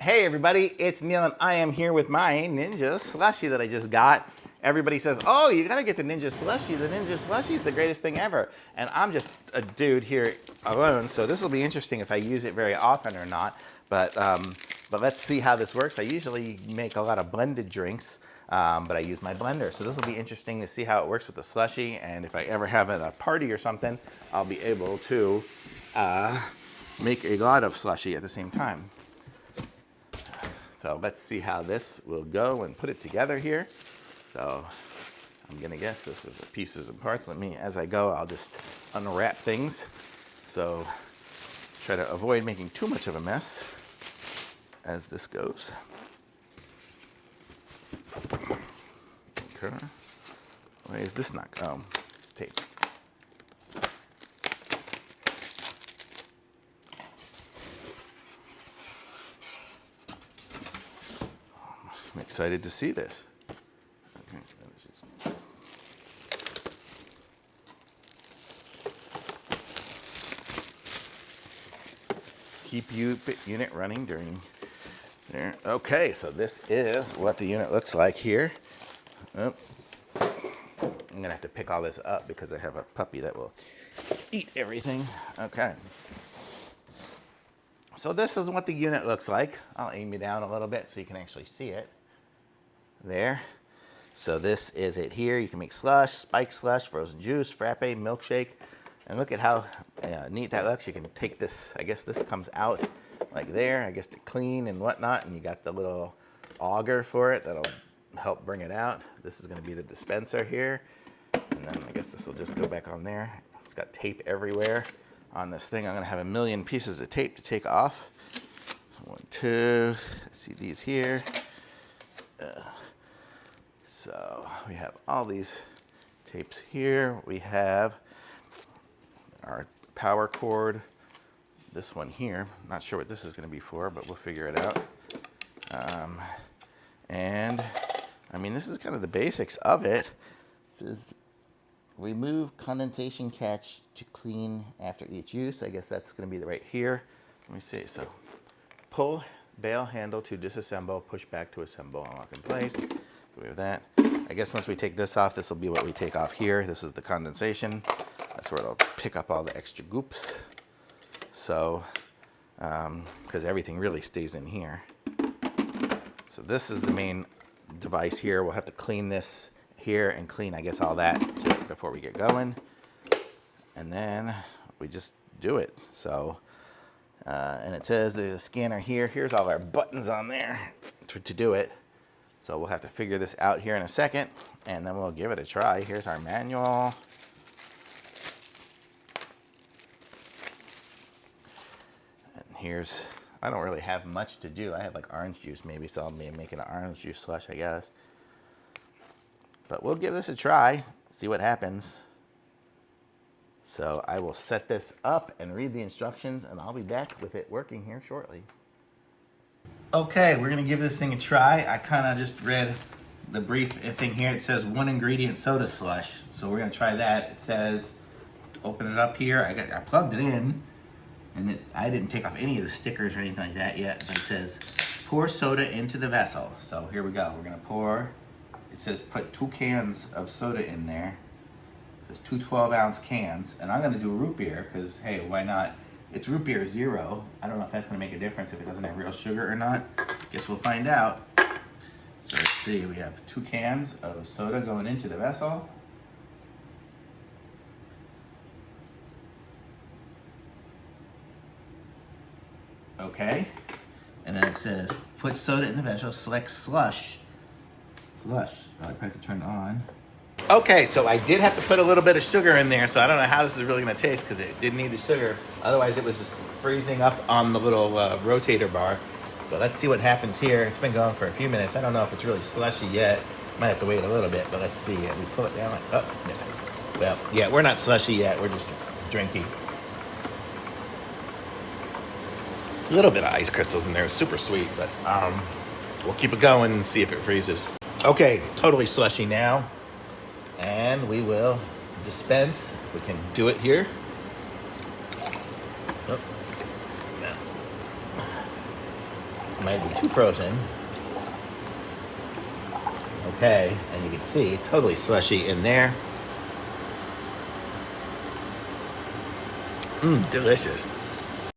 Hey everybody, it's Neil and I am here with my Ninja Slushie that I just got. Everybody says, oh, you gotta get the Ninja Slushie. The Ninja Slushie is the greatest thing ever. And I'm just a dude here alone, so this will be interesting if I use it very often or not. But let's see how this works. I usually make a lot of blended drinks, but I use my blender. So this will be interesting to see how it works with the Slushie. And if I ever have a party or something, I'll be able to make a lot of Slushie at the same time. So let's see how this will go and put it together here. So I'm gonna guess this is the pieces and parts. As I go, I'll just unwrap things. So try to avoid making too much of a mess as this goes. Okay. Why is this not, tape. I'm excited to see this. Okay, keep unit running during there. Okay, so this is what the unit looks like here. Oh, I'm gonna have to pick all this up because I have a puppy that will eat everything. Okay. So this is what the unit looks like. I'll aim you down a little bit so you can actually see it. There. So this is it here. You can make slush, spike slush, frozen juice, frappe, milkshake. And look at how neat that looks. You can take this, I guess this comes out like there, I guess to clean and whatnot. And you got the little auger for it that'll help bring it out. This is gonna be the dispenser here. And then I guess this will just go back on there. It's got tape everywhere on this thing. I'm gonna have a million pieces of tape to take off. 1, 2, see these here. So we have all these tapes here. We have our power cord, this one here. Not sure what this is going to be for, but we'll figure it out. And I mean, this is kind of the basics of it. This is remove condensation catch to clean after each use. I guess that's going to be right here. Let me see. So pull bail handle to disassemble, push back to assemble, and lock in place. So we have that. I guess once we take this off, this will be what we take off here. This is the condensation. That's where it'll pick up all the extra goops. So, because everything really stays in here. So this is the main device here. We'll have to clean this here and clean, I guess, all that before we get going. And then we just do it. So, and it says there's a scanner here. Here's all our buttons on there to do it. So we'll have to figure this out here in a second, and then we'll give it a try. Here's our manual. And here's, I don't really have much to do. I have like orange juice maybe, so I'll be making an orange juice slush, I guess. But we'll give this a try, see what happens. So I will set this up and read the instructions, and I'll be back with it working here shortly. Okay, we're gonna give this thing a try. I kind of just read the brief thing here. It says 1 ingredient soda slush. So we're gonna try that. It says, open it up here. I plugged it in, and I didn't take off any of the stickers or anything like that yet, but it says, pour soda into the vessel. So here we go, we're gonna pour. It says put 2 cans of soda in there. It says 2 12-ounce cans, and I'm gonna do root beer, because hey, why not? It's root beer 0. I don't know if that's gonna make a difference if it doesn't have real sugar or not. Guess we'll find out. So let's see, we have 2 cans of soda going into the vessel. Okay, and then it says, put soda in the vessel, select slush. Slush, I probably have to turn it on. Okay, so I did have to put a little bit of sugar in there, so I don't know how this is really gonna taste because it didn't need the sugar. Otherwise it was just freezing up on the little rotator bar. But let's see what happens here. It's been going for a few minutes. I don't know if it's really slushy yet. Might have to wait a little bit, but let's see. We pull it down like, oh, no. Well, yeah, we're not slushy yet. We're just drinky. A little bit of ice crystals in there. It's super sweet, but we'll keep it going and see if it freezes. Okay, totally slushy now. And we will dispense, if we can do it here. Oh. Might be too frozen. Okay, and you can see totally slushy in there. Delicious.